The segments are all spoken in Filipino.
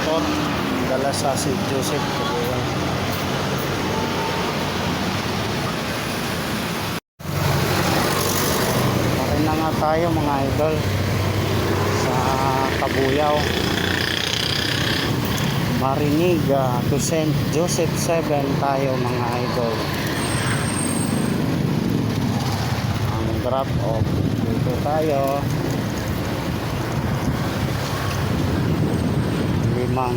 motor dala sa St. Joseph Cabuyaw. Parin na nga tayo mga idol sa Cabuyaw. Marinig to St. Joseph 7 tayo mga idol. Ang drop off dito tayo. Limang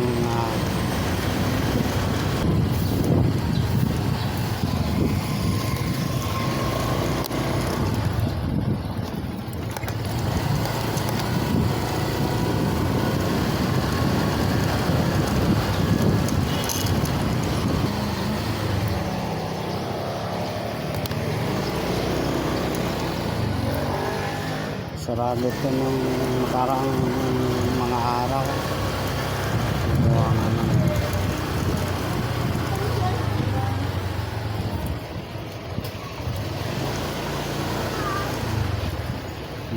sarado ito nung parang mga araw. Gawa nga naman.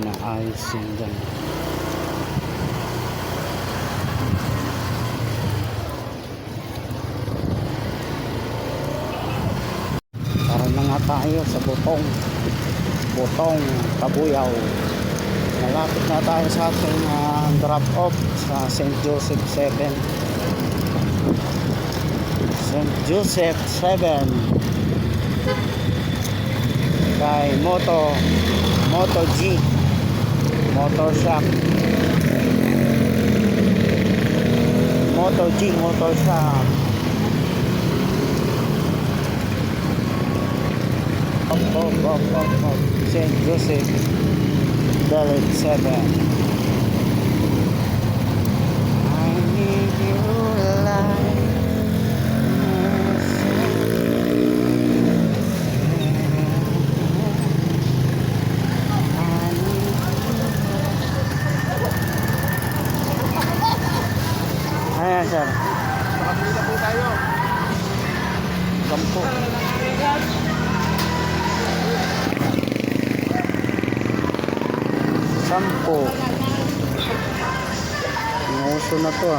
Naayos yun dyan. Para na nga tayo sa Butong Cabuyaw. Malapit na tayo sa ating drop off sa St. Joseph 7. St. Joseph 7 kay Moto G Motor Shop. Moto G Motor Shop. St. Joseph Dalit 7. I need you alive. Ayan sir. Nakapila po tayo. Kampo. Sampo. Nguso na to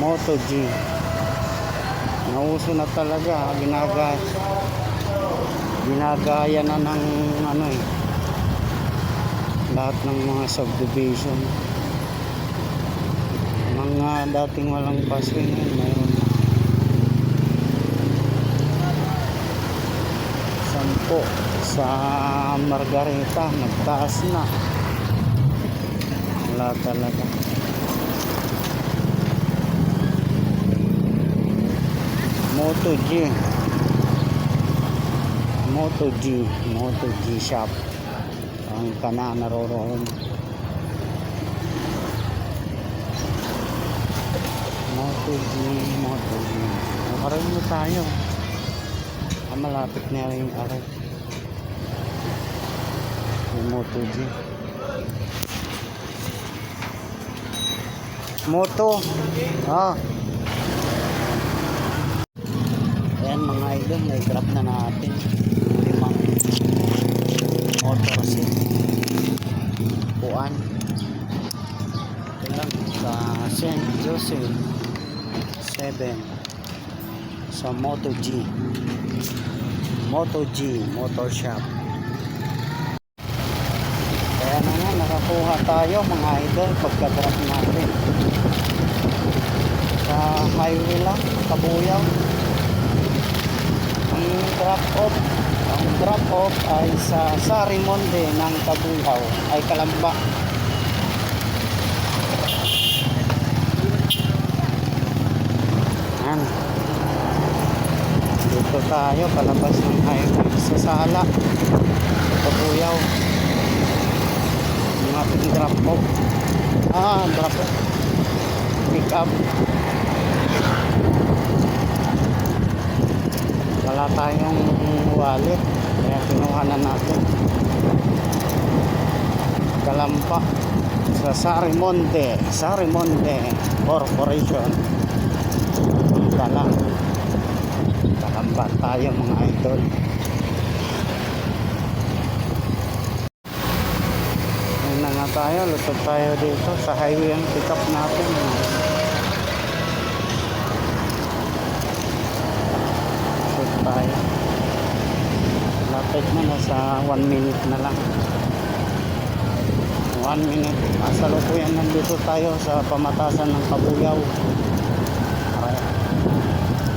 Moto G. Nauso na talaga. Ginagaya na ng lahat ng mga subdivision. Mga dating walang passway mayroon na. Sampo sa Margarita nagtaas na. Wala talaga. Moto G shop ang kana naroroon. Moto G. Nakaroon mo tayo. Malapit na rin yung aray. Yung Moto G. Ayan mga idol, na-grab na natin. Limang motor seat. Puan. Ito lang sa St. Joseph 7 sa Moto G Motor Shop. Kaya na nga nakakuha tayo mga idol pagka-drop natin sa highway lang Cabuyaw. Ang drop off ay sa Sarimonde ng Cabuyaw ay Kalamba. Dito tayo palabas ng highway sa Sala Cabuyaw. Yung ating drop off pick up. Wala tayong wallet kaya kinuha na natin. Kalamba sa Sarimonde Corporation. Dala tayo mga idol. Ayun na nga tayo, lusot tayo dito sa highway ang pick up natin. Lusot tayo. Lapit na, nasa 1 minute na lang. 1 minute. Kasalukuyan nandito tayo sa pamatasan ng Kabuyaw.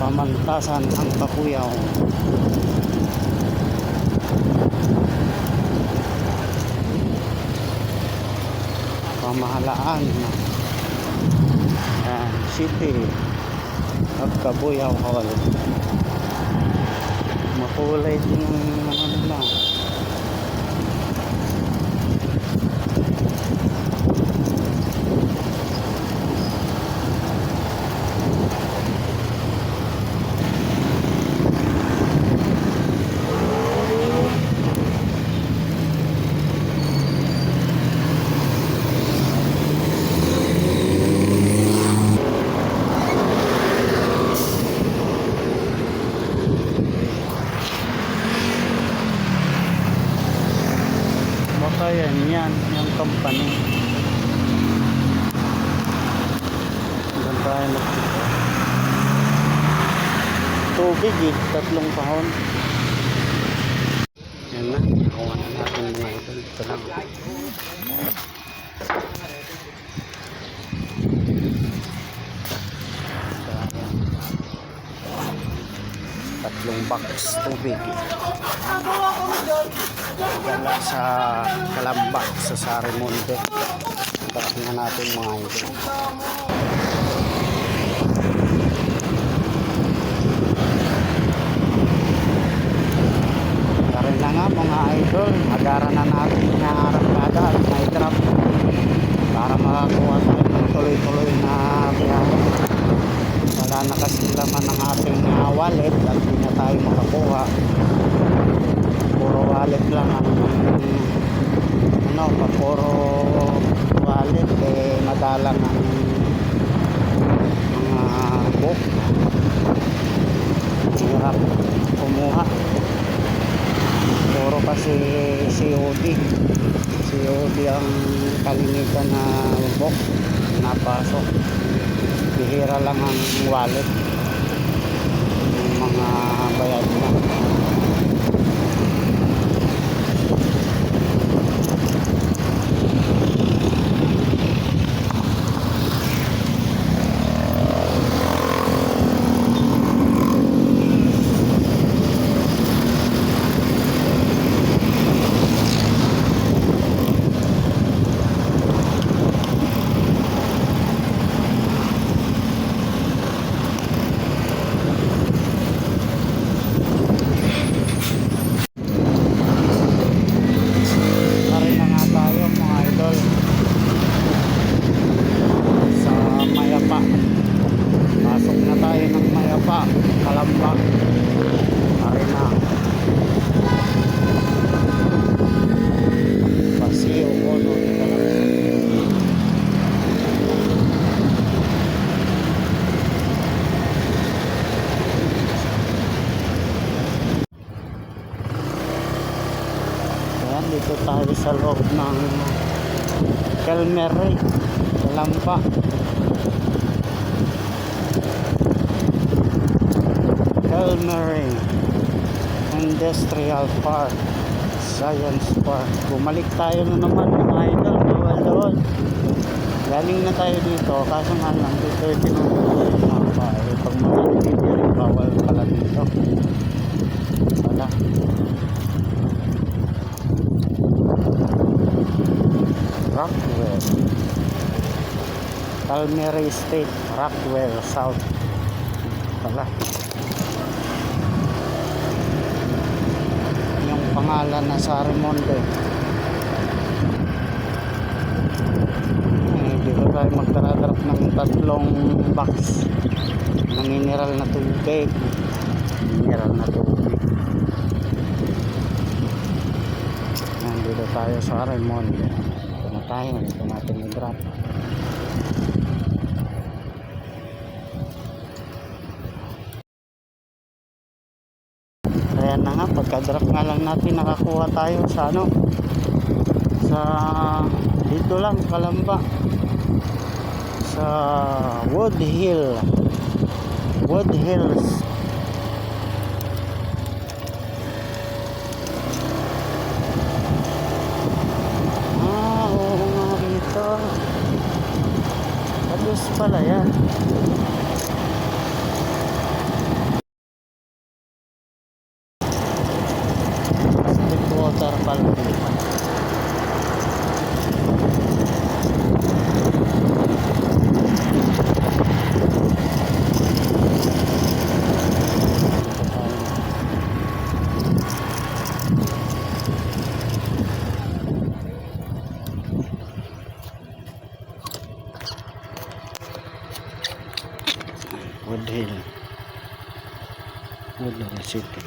Pamantasan ng Kabuyaw. Pamahalaan City of Kabuyaw Hall. Makulay din ang ano nila. Baka yan yung company. Doon tayo nagpunta. Tubig tatlong kahon. Yan na, nakuha na natin mga ito. Ito lang. Tatlong box tubig. Dala sa Kalamba sa Sarimonde. Tapos na natin mga ito. Karin na nga mga idol, agara na natin na arangkada at may trap para makakuha tayo ng tuloy-tuloy na biyahe. Wala na kasi laman ng ating wallet at hindi na tayo makakuha. Puro wallet lang ang puro wallet madalang ang mga book. Hirap kumuha. Puro kasi COD ang kalimitan na book napasok. Bihira lang ang wallet yung mga bayad na. Pasok na tayo ng Mayapa, Kalamba, Arena, Paseo, Ono, Ayan, dito tayo sa loob ng Kelmery, Kalamba. Kelmery Industrial Park, Science Park. Bumalik tayo na naman mga idol, bawal doon. Galing na tayo dito, kaso nga lang dito yung pinuntuloy yung mapa. Pag mga video, bawal pala dito. Wala. Rockwell, Kelmery State, Rockwell South. Wala. Yung pangalan na Sarimonde. Dito tayo magdaradrap ng tatlong box ng mineral na tubig. Nandito tayo sa Sarimonde. Ito na tayo, dito natin i-drop. Ayan na nga, pagka-drop nga lang natin nakakuha tayo sa ano, sa dito lang Kalamba, sa Wood Hills. Oo nga rito, tapos pala yan. Plastic water pala dito. Woodhill City.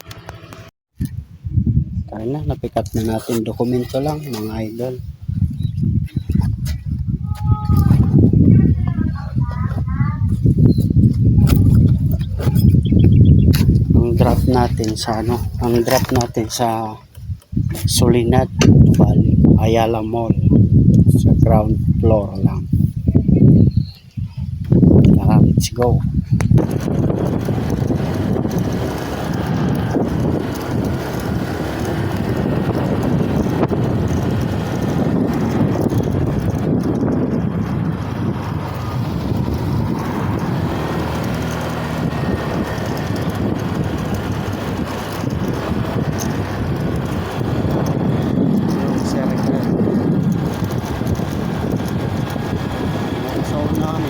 Kaya na, napick up na natin. Dokumento lang mga idol. Ang drop natin sa Solinat Valley, Ayala Mall, sa ground floor lang. Let's go.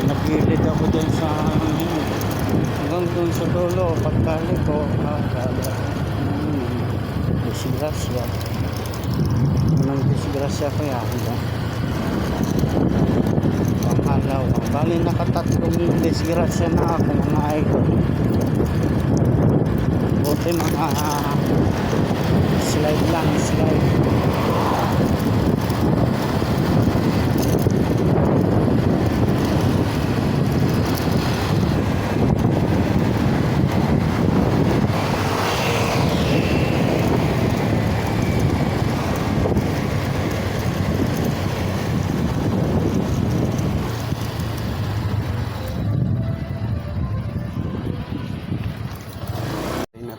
Nagilid ako dun sa hanggang dun sa dulo. Pagkali ko disgrasya. Anong disgrasya kaya pangalaw. Bali nakatatlong disgrasya na ako mga idol. Buti mga slide lang, slide.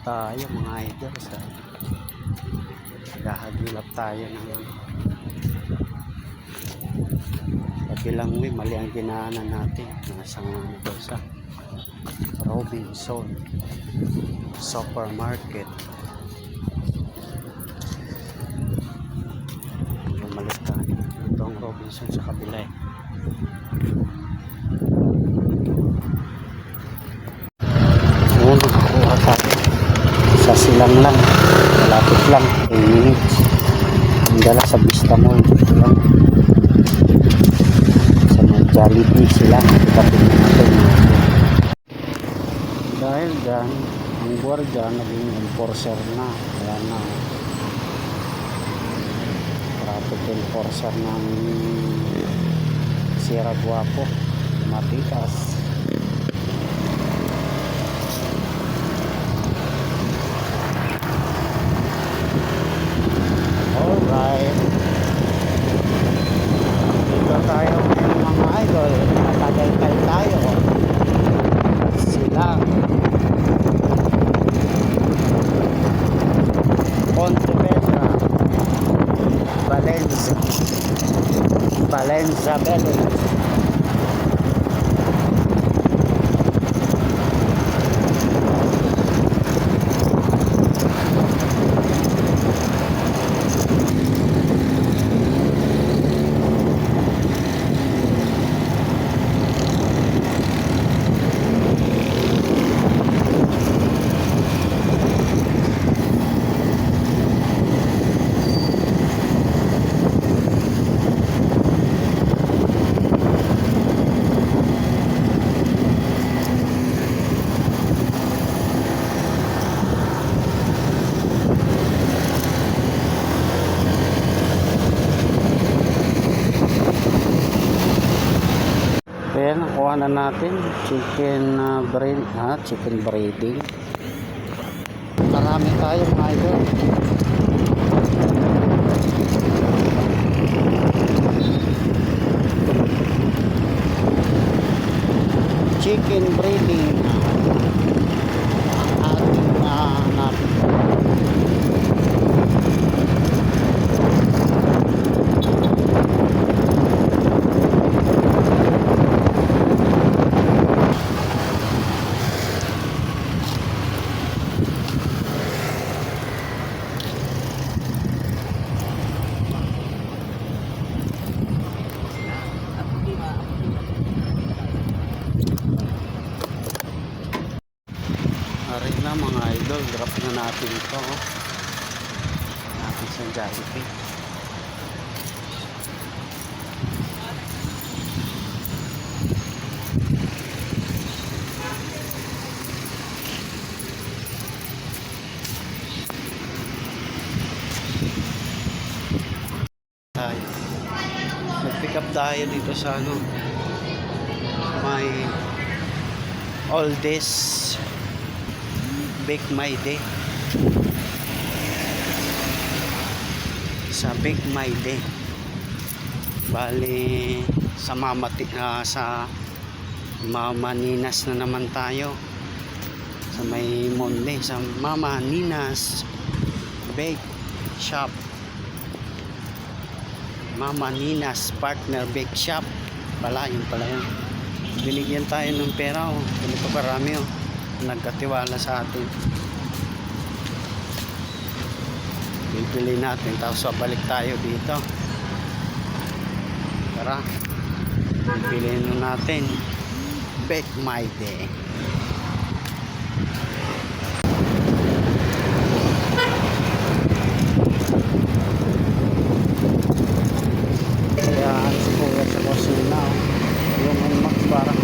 Tayo mga idol sa gahagilap tayo ng kabilang way. Mali ang ginaanan natin. Nasa ano daw sa Robinson Supermarket. Bumalik tayo. Ito ang Robinson sa kabila eh. Ayan, nakakuha tayo sa silang lang, malapit lang, 10 minutes. Ang dala sa Vista Mall dito lang sa mga Jollibee sila. Kapit na natin dahil dyan ang guardia naging enforcer na, kaya na traffic enforcer ng Sierra Guapo matikas. Alright, dito tayo ngayon mga idol. Matagay tayo sila Pontevedra, Valencia Vélez. Ayan, nakuha na natin chicken breading. Marami tayo mga idol. Chicken breeding ang ating natin. Aray na mga idol, drop na natin ito. Natin sa Jollibee. Tayo. Nag-pick up tayo dito sa ano, may oldest Bake My Day. Sa Bake My Day. Bali sa sa Mama Ninas na naman tayo. Sa may Monde, sa Mama Ninas Bake Shop. Mama Ninas Partner Bake Shop. Yun pala yun. Binigyan tayo ng pera, oh. Ganito karami, oh. Nagkatiwala sa atin. Bibili natin tapos balik tayo dito. Tara, bibili natin Bake My Day. Kaya si Kuya sa kusina, oh. Yung Max parang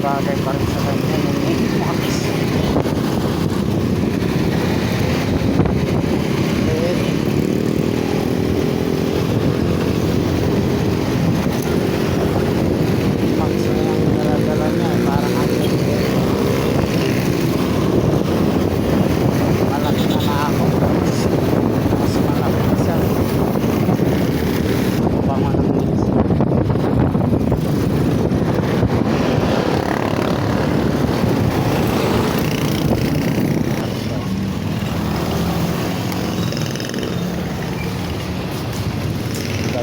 bagay pa rin sa kanya yung Max. Max na yung naradala niya, parang malaki na na ako. Mas malaki na siya. Bango ng minis.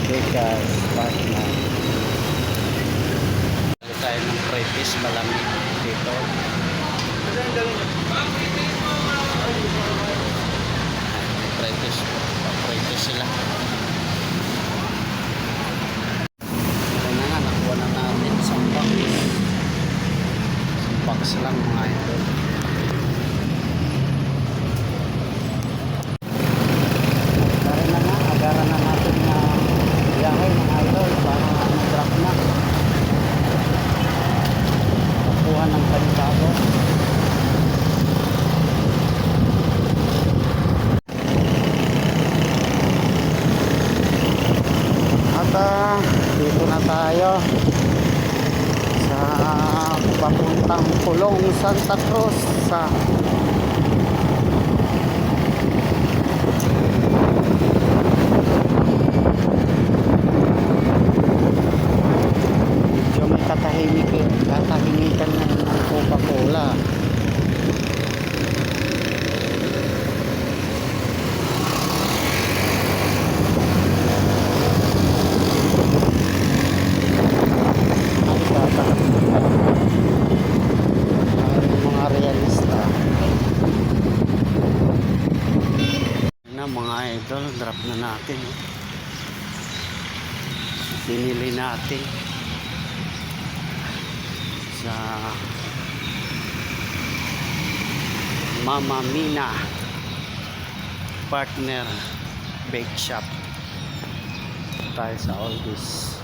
Because partner. Dali tayo ng pretis malamig dito. Pretis sila. Ito na nga, nakuha na natin isang box. Isang box lang mga idol. Tara na nga, agaran na natin na biyahe mga idol para mag-drop na. Kukuha ng panibado. At dito na tayo sa papuntang Pulong Santa Cruz sa may katahimikan ng Coca-Cola. Mga realista na mga idol, drop na natin. Binili natin sa Mama Mina Partner Bake Shop. Tayo sa Oldies.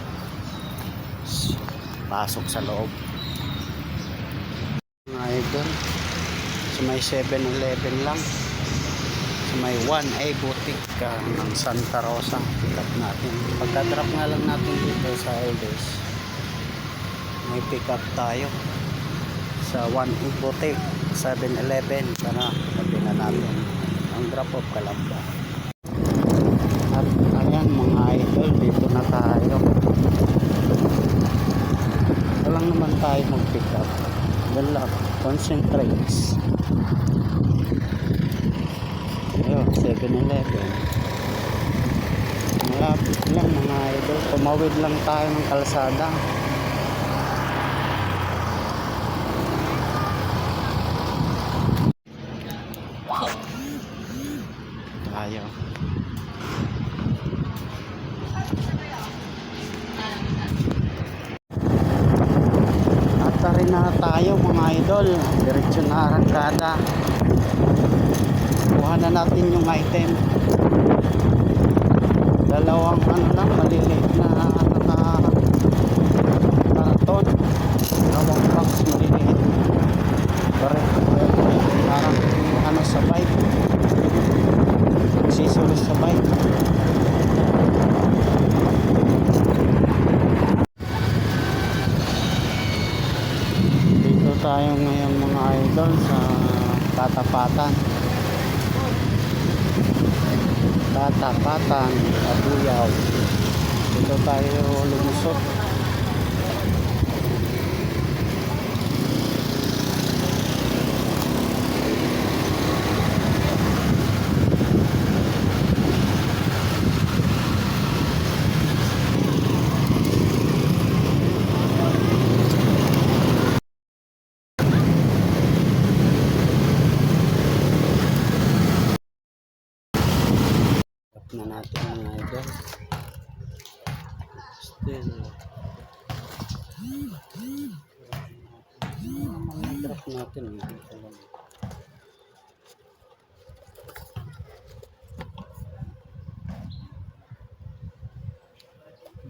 Pasok sa loob mga idol. So may 7-Eleven lang. So may 1A boutique ng Santa Rosa. Pick up natin. Pagka-drop nga lang natin dito sa Oldies, may pick up tayo. sa 1 Boutique 7-Eleven. Sana tabi na natin ang drop of Calamba. At ayan mga idol, dito na tayo. Ito lang naman tayo mag pick up. Yan lang, concentrates. Ayun, 7-Eleven. Malapit lang mga idol, tumawid lang tayo ng kalsada. Tayo. At rin na tayo mga idol, diretso na arangkada. Kuha na natin yung item. Dalawang ano lang, maliliit na karton. Dalawang box maliliit. Parang ano sa bike. Nagsisulos sa bike. Dito tayo ngayon mga idol sa Tatapatan. Tatapatan, Abuyaw. Dito tayo lumusot. Na natin mga idol. Still drop natin dito lang.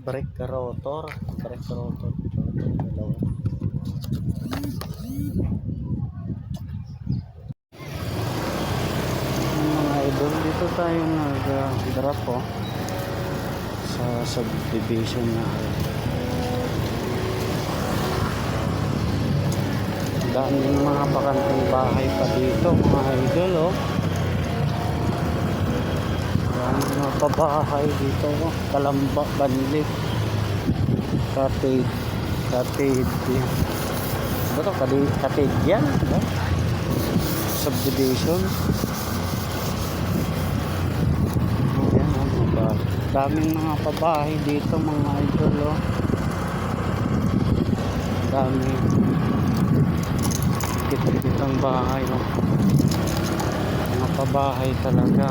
Brake rotor dalawa. Mga idol, dito tayo nag-drop sa subdivision na daming mga bakanteng bahay pa dito mga idol daming mga pabahay dito Calamba, Banlik, Katid ba ito? Katid yan subdivision. Daming mga pabahay dito mga idol daming kitang bahay mga pabahay talaga.